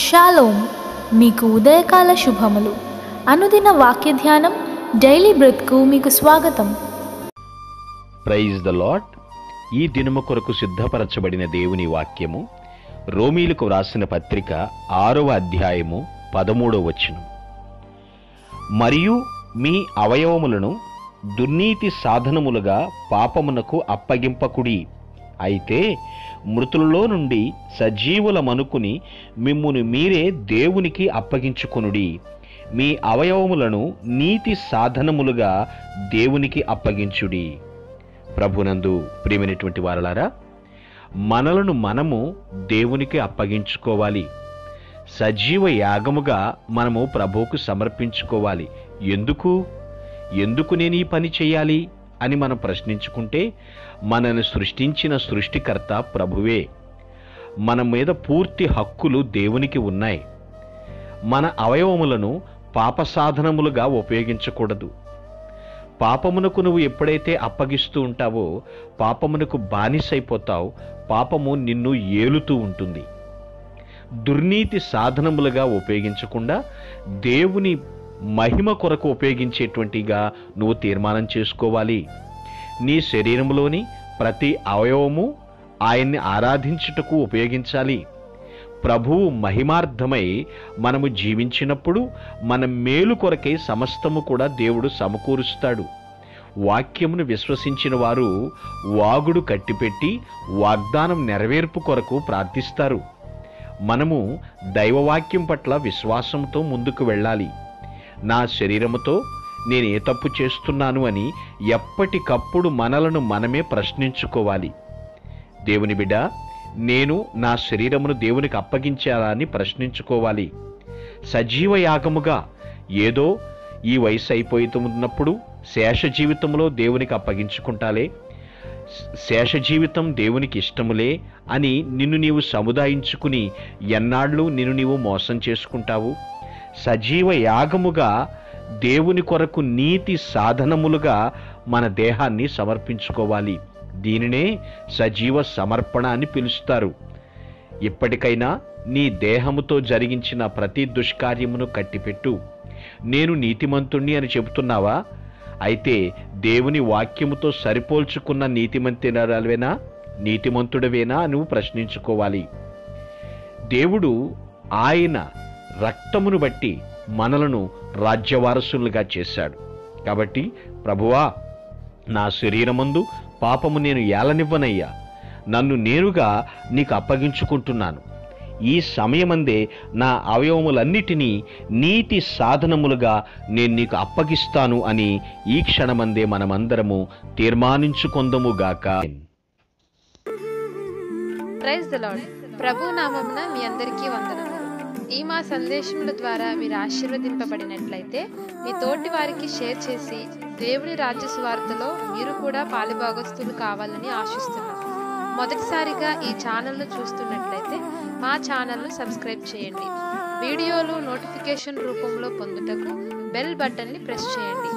Shalom, మీకు ఉదయకాల శుభములు. అనుదిన వాక్య ధ్యానం డైలీ బ్రెత్కు మీకు స్వాగతం. Praise the lord. ఈ దినము కొరకు సిద్ధపరచబడిన దేవుని వాక్యము రోమీలకు వ్రాసిన పత్రిక 6వ అధ్యాయము 13వ వచనం. మరియు మీ అవయవములను దుర్నీతి సాధనములుగా పాపమునకు అప్పగింపకుడి, అయితే మృతులలో నుండి సజీవులమనుకుని మిమ్మును మీరే దేవునికి అప్పగించుకొనుడి. మీ అవయవములను నీతి సాధనములుగా దేవునికి అప్పగించుడి. ప్రభునందు ప్రియమైనటువంటి వారలారా, మనలను మనము దేవునికి అప్పగించుకోవాలి. సజీవ యాగముగా మనము ప్రభువుకు సమర్పించుకోవాలి. ఎందుకు నేను ఈ పని చేయాలి అని మనం ప్రశ్నించుకుంటే, మనల్ని సృష్టించిన సృష్టికర్త ప్రభువే. మన మీద పూర్తి హక్కులు దేవునికి ఉన్నాయి. మన అవయవములను పాప సాధనములుగా ఉపయోగించకూడదు. పాపమునకు నువ్వు ఎప్పుడైతే అప్పగిస్తూ ఉంటావో పాపమునకు బానిసైపోతావు. పాపము నిన్ను ఏలుతూ ఉంటుంది. దుర్నీతి సాధనములుగా ఉపయోగించకుండా దేవుని మహిమ కొరకు ఉపయోగించేటువంటిగా నువ్వు తీర్మానం చేసుకోవాలి. నీ శరీరంలోని ప్రతి అవయవము ఆయన్ని ఆరాధించుటకు ఉపయోగించాలి. ప్రభువు మహిమార్థమై మనము జీవించినప్పుడు మన మేలు కొరకై సమస్తము కూడా దేవుడు సమకూరుస్తాడు. వాక్యమును విశ్వసించిన వారు వాగుడు కట్టిపెట్టి వాగ్దానం నెరవేర్పు కొరకు ప్రార్థిస్తారు. మనము దైవవాక్యం పట్ల విశ్వాసంతో ముందుకు వెళ్ళాలి. నా శరీరముతో నేను ఏ తప్పు చేస్తున్నాను అని ఎప్పటికప్పుడు మనలను మనమే ప్రశ్నించుకోవాలి. దేవుని బిడ్డ, నేను నా శరీరమును దేవునికి అప్పగించాలని ప్రశ్నించుకోవాలి. సజీవ యాగముగా ఏదో ఈ వయసు అయిపోతున్నప్పుడు శేష జీవితంలో దేవునికి అప్పగించుకుంటాలే, శేష జీవితం దేవునికి ఇష్టములే అని నిన్ను నీవు సముదాయించుకుని ఎన్నాళ్ళు నిన్ను నీవు మోసం చేసుకుంటావు. సజీవ యాగముగా దేవుని కొరకు నీతి సాధనములుగా మన దేహాన్ని సమర్పించుకోవాలి. దీనినే సజీవ సమర్పణ అని పిలుస్తారు. ఇప్పటికైనా నీ దేహముతో జరిగించిన ప్రతి దుష్కార్యమును కట్టిపెట్టు. నేను నీతిమంతుణ్ణి అని చెబుతున్నావా? అయితే దేవుని వాక్యముతో సరిపోల్చుకున్న నీతిమంతుడవేనా నువ్వు ప్రశ్నించుకోవాలి. దేవుడు ఆయన రక్తమును బట్టి మనలను రాజ్యవారసులుగా చేశాడు. కాబట్టి ప్రభువా, నా శరీరమందు పాపము నేను ఏలనివ్వనయ్యా, నన్ను నేరుగా నీకు అప్పగించుకుంటున్నాను. ఈ సమయమందే నా అవయవములన్నిటినీ నీతి సాధనములుగా నేను నీకు అప్పగిస్తాను అని ఈ క్షణమందే మనమందరము తీర్మానించుకొందముగాక. Praise the lord. ప్రభు నామమున మీ అందరికీ వందనములు. ఈ మా సందేశముల ద్వారా మీరు ఆశీర్వదింపబడినట్లయితే మీ తోటి వారికి షేర్ చేసి దేవుని రాజ్య సువార్తలో మీరు కూడా పాలుభాగస్తులు కావాలని ఆశిస్తున్నాం. మొదటిసారిగా ఈ ఛానల్ను చూస్తున్నట్లయితే మా ఛానల్ను సబ్స్క్రైబ్ చేయండి. వీడియోలు నోటిఫికేషన్ రూపంలో పొందుటకు బెల్ బటన్ని ప్రెస్ చేయండి.